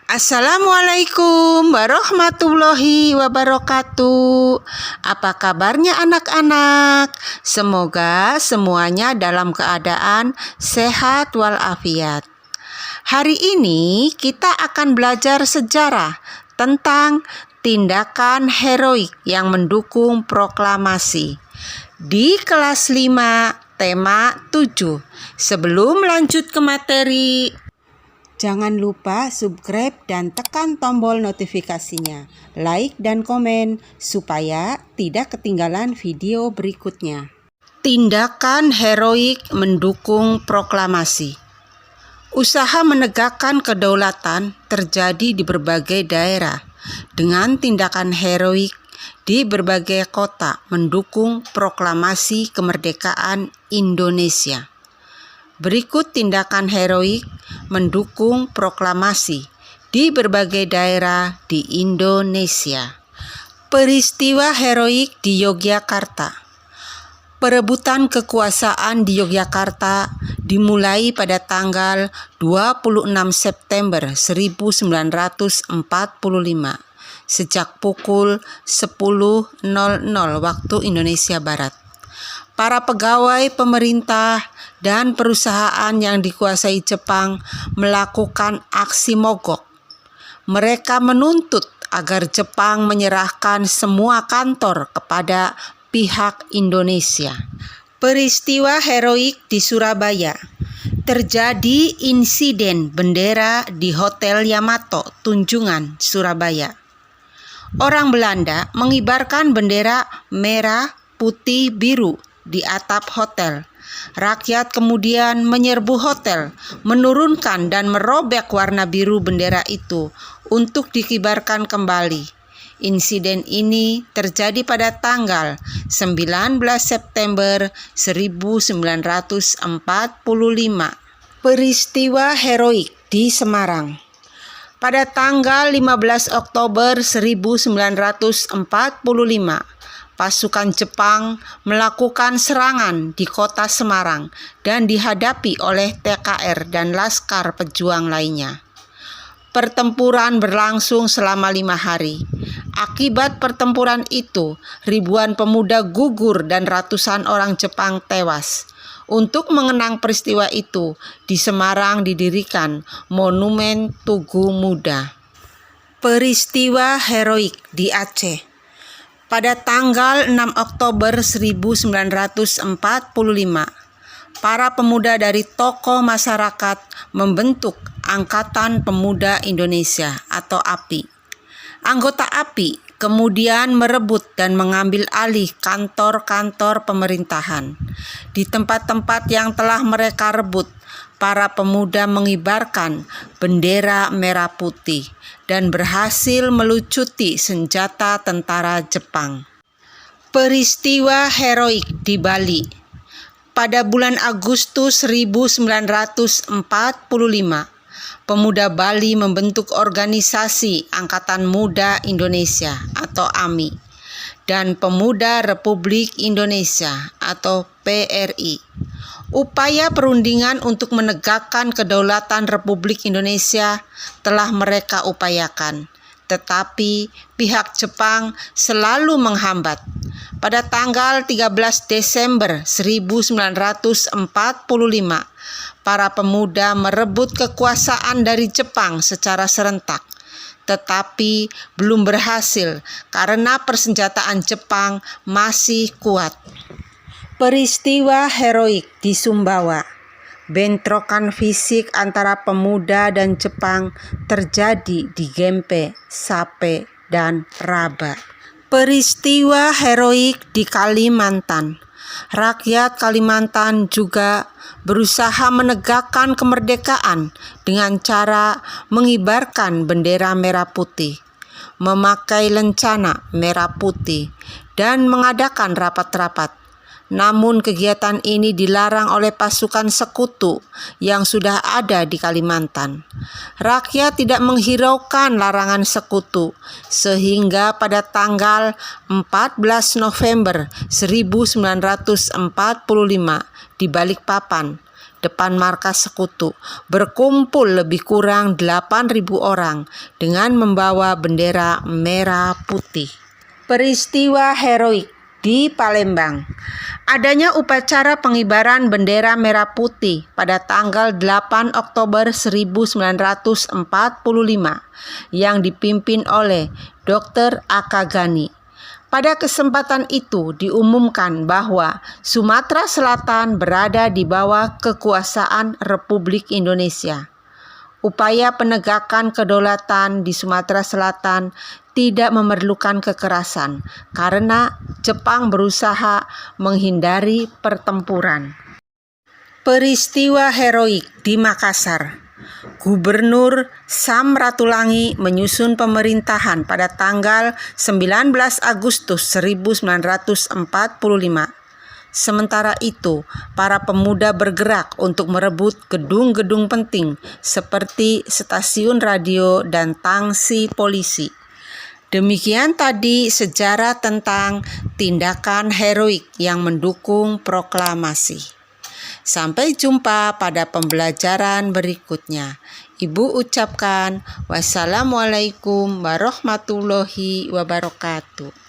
Assalamualaikum warahmatullahi wabarakatuh. Apa kabarnya anak-anak? Semoga semuanya dalam keadaan sehat walafiat. Hari ini kita akan belajar sejarah tentang tindakan heroik yang mendukung proklamasi. Di kelas 5, tema 7. Sebelum lanjut ke materi, jangan lupa subscribe dan tekan tombol notifikasinya, like dan komen supaya tidak ketinggalan video berikutnya. Tindakan heroik mendukung proklamasi. Usaha menegakkan kedaulatan terjadi di berbagai daerah dengan tindakan heroik di berbagai kota mendukung proklamasi kemerdekaan Indonesia. Berikut tindakan heroik mendukung proklamasi di berbagai daerah di Indonesia. Peristiwa heroik di Yogyakarta. Perebutan kekuasaan di Yogyakarta dimulai pada tanggal 26 September 1945 sejak pukul 10.00 waktu Indonesia Barat. Para pegawai pemerintah dan perusahaan yang dikuasai Jepang melakukan aksi mogok. Mereka menuntut agar Jepang menyerahkan semua kantor kepada pihak Indonesia. Peristiwa heroik di Surabaya. Terjadi insiden bendera di Hotel Yamato, Tunjungan, Surabaya. Orang Belanda mengibarkan bendera merah, putih, biru di atap hotel. Rakyat kemudian menyerbu hotel, menurunkan dan merobek warna biru bendera itu untuk dikibarkan kembali. Insiden ini terjadi pada tanggal 19 September 1945. Peristiwa heroik di Semarang. Pada tanggal 15 Oktober 1945, pasukan Jepang melakukan serangan di kota Semarang dan dihadapi oleh TKR dan Laskar Pejuang lainnya. Pertempuran berlangsung selama 5 hari. Akibat pertempuran itu, ribuan pemuda gugur dan ratusan orang Jepang tewas. Untuk mengenang peristiwa itu, di Semarang didirikan Monumen Tugu Muda. Peristiwa heroik di Aceh. Pada tanggal 6 Oktober 1945, para pemuda dari tokoh masyarakat membentuk Angkatan Pemuda Indonesia atau API. Anggota API kemudian merebut dan mengambil alih kantor-kantor pemerintahan. Di tempat-tempat yang telah mereka rebut, para pemuda mengibarkan bendera merah putih dan berhasil melucuti senjata tentara Jepang. Peristiwa heroik di Bali. Pada bulan Agustus 1945, pemuda Bali membentuk organisasi Angkatan Muda Indonesia atau AMI dan Pemuda Republik Indonesia atau PRI. Upaya perundingan untuk menegakkan kedaulatan Republik Indonesia telah mereka upayakan, tetapi pihak Jepang selalu menghambat. Pada tanggal 13 Desember 1945, para pemuda merebut kekuasaan dari Jepang secara serentak, tetapi belum berhasil karena persenjataan Jepang masih kuat. Peristiwa heroik di Sumbawa. Bentrokan fisik antara pemuda dan Jepang terjadi di Gempe, Sape, dan Raba. Peristiwa heroik di Kalimantan. Rakyat Kalimantan juga berusaha menegakkan kemerdekaan dengan cara mengibarkan bendera merah putih, memakai lencana merah putih, dan mengadakan rapat-rapat. Namun kegiatan ini dilarang oleh pasukan sekutu yang sudah ada di Kalimantan. Rakyat tidak menghiraukan larangan sekutu, sehingga pada tanggal 14 November 1945 di Balikpapan, depan markas sekutu, berkumpul lebih kurang 8.000 orang dengan membawa bendera merah putih. Peristiwa heroik di Palembang. Adanya upacara pengibaran bendera merah putih pada tanggal 8 Oktober 1945 yang dipimpin oleh Dr. Aka Gani. Pada kesempatan itu diumumkan bahwa Sumatera Selatan berada di bawah kekuasaan Republik Indonesia. Upaya penegakan kedaulatan di Sumatera Selatan tidak memerlukan kekerasan karena Jepang berusaha menghindari pertempuran. Peristiwa heroik di Makassar. Gubernur Sam Ratulangi menyusun pemerintahan pada tanggal 19 Agustus 1945. Sementara itu, para pemuda bergerak untuk merebut gedung-gedung penting seperti stasiun radio dan tangsi polisi. Demikian tadi sejarah tentang tindakan heroik yang mendukung proklamasi. Sampai jumpa pada pembelajaran berikutnya. Ibu ucapkan wassalamualaikum warahmatullahi wabarakatuh.